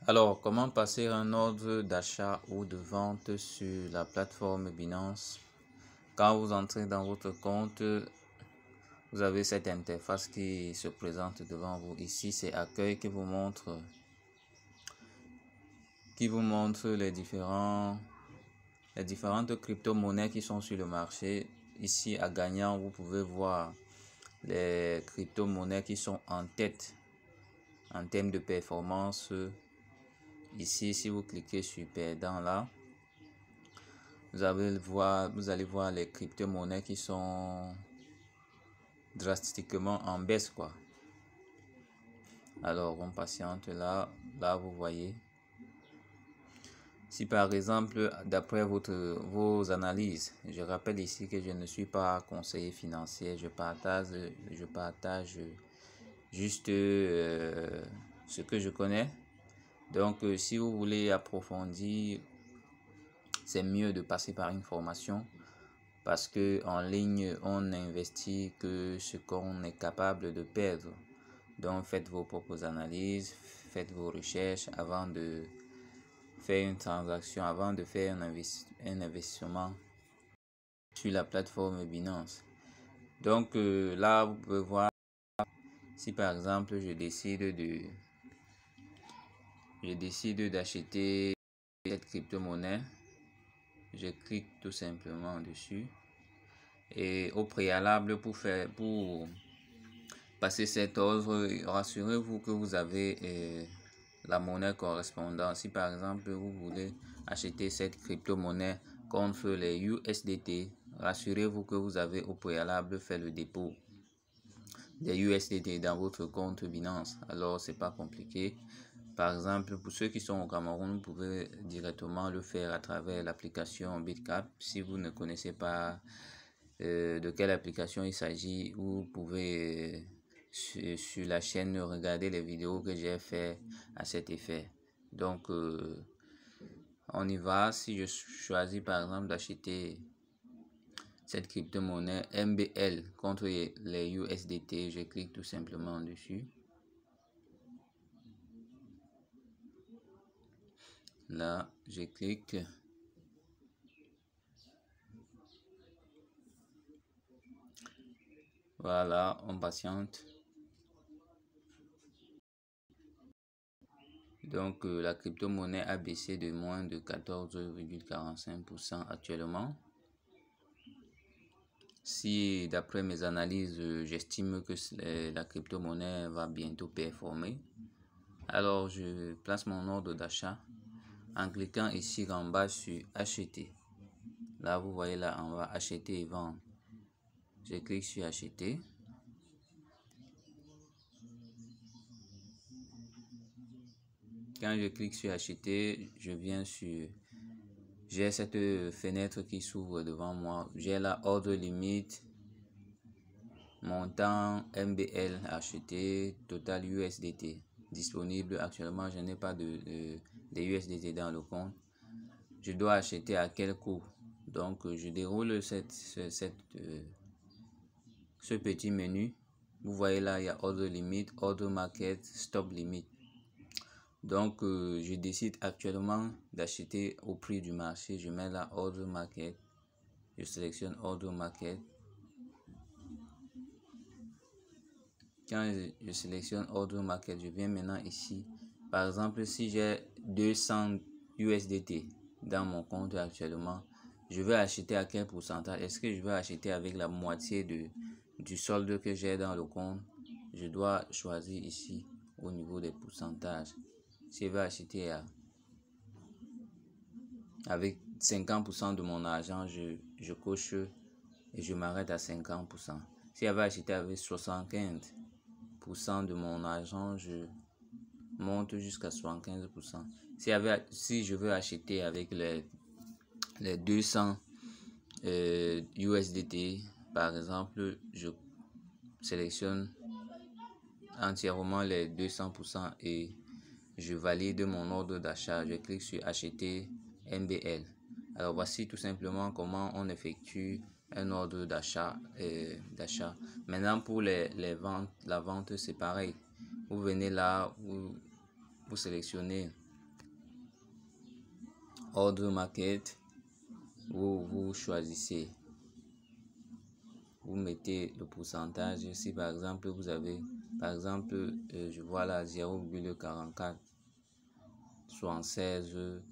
Alors, comment passer un ordre d'achat ou de vente sur la plateforme Binance? Quand vous entrez dans votre compte, vous avez cette interface qui se présente devant vous. Ici, c'est Accueil qui vous montre les différentes crypto-monnaies qui sont sur le marché. Ici, à gagnant, vous pouvez voir les crypto-monnaies qui sont en tête en termes de performance. Ici, si vous cliquez sur perdant là, vous allez voir les crypto-monnaies qui sont drastiquement en baisse, quoi. Alors, on patiente là, vous voyez. Si par exemple, d'après vos analyses, je rappelle ici que je ne suis pas conseiller financier, je partage juste ce que je connais. Donc, si vous voulez approfondir, c'est mieux de passer par une formation parce que en ligne, on n'investit que ce qu'on est capable de perdre. Donc, faites vos propres analyses, faites vos recherches avant de faire une transaction, avant de faire un investissement sur la plateforme Binance. Donc, là, vous pouvez voir si par exemple, je décide d'acheter cette crypto-monnaie. Je clique tout simplement dessus. Et au préalable, pour passer cet ordre, rassurez-vous que vous avez la monnaie correspondante. Si par exemple, vous voulez acheter cette crypto-monnaie contre les USDT, rassurez-vous que vous avez au préalable fait le dépôt des USDT dans votre compte Binance. Alors, c'est pas compliqué. Par exemple, pour ceux qui sont au Cameroun, vous pouvez directement le faire à travers l'application Bitcap. Si vous ne connaissez pas de quelle application il s'agit, vous pouvez sur la chaîne regarder les vidéos que j'ai fait à cet effet. Donc, on y va. Si je choisis par exemple d'acheter cette crypto-monnaie MBL contre les USDT, je clique tout simplement dessus. Là, je clique. Voilà, on patiente. Donc, la crypto-monnaie a baissé de moins de 14,45% actuellement. Si d'après mes analyses, j'estime que la crypto-monnaie va bientôt performer, alors je place mon ordre d'achat en cliquant ici en bas sur acheter. Là, vous voyez là en bas, acheter et vendre. Je clique sur acheter. Quand je clique sur acheter, je viens sur... J'ai cette fenêtre qui s'ouvre devant moi. J'ai la ordre limite, montant MBL acheté, total USDT. Disponible actuellement, je n'ai pas de USDT dans le compte. Je dois acheter à quel coût? Donc, je déroule ce petit menu. Vous voyez là, il y a Order Limit, Order Market, Stop Limit. Donc, je décide actuellement d'acheter au prix du marché. Je mets là Order Market. Je sélectionne Order Market. Quand je sélectionne Order Market, je viens maintenant ici. Par exemple, si j'ai 200 USDT dans mon compte actuellement, je vais acheter à quel pourcentage? Est-ce que je vais acheter avec la moitié du solde que j'ai dans le compte? Je dois choisir ici au niveau des pourcentages. Si je vais acheter avec 50% de mon argent, je coche et je m'arrête à 50%. Si je vais acheter avec 75% de mon argent, je monte jusqu'à 75%. Si je veux acheter avec les 200 USDT, par exemple, je sélectionne entièrement les 200% et je valide mon ordre d'achat. Je clique sur acheter MBL. Alors voici tout simplement comment on effectue un ordre d'achat. Maintenant pour les ventes, la vente c'est pareil. Vous venez là, vous sélectionnez ordre market, vous choisissez, vous mettez le pourcentage. Si par exemple vous avez, par exemple, je vois là 0,4476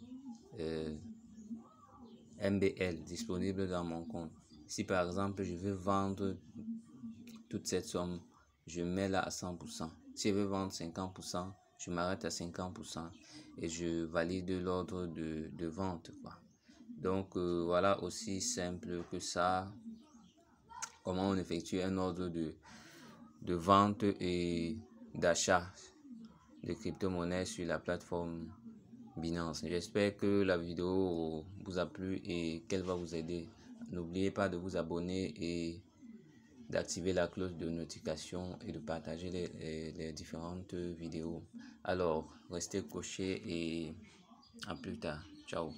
MBL disponible dans mon compte. Si par exemple je veux vendre toute cette somme, je mets là à 100%. Si je veux vendre 50%, je m'arrête à 50% et je valide l'ordre de vente, quoi. Donc voilà, aussi simple que ça, comment on effectue un ordre de vente et d'achat de crypto-monnaies sur la plateforme Binance. J'espère que la vidéo vous a plu et qu'elle va vous aider. N'oubliez pas de vous abonner et d'activer la cloche de notification et de partager les différentes vidéos. Alors, restez coachés et à plus tard. Ciao.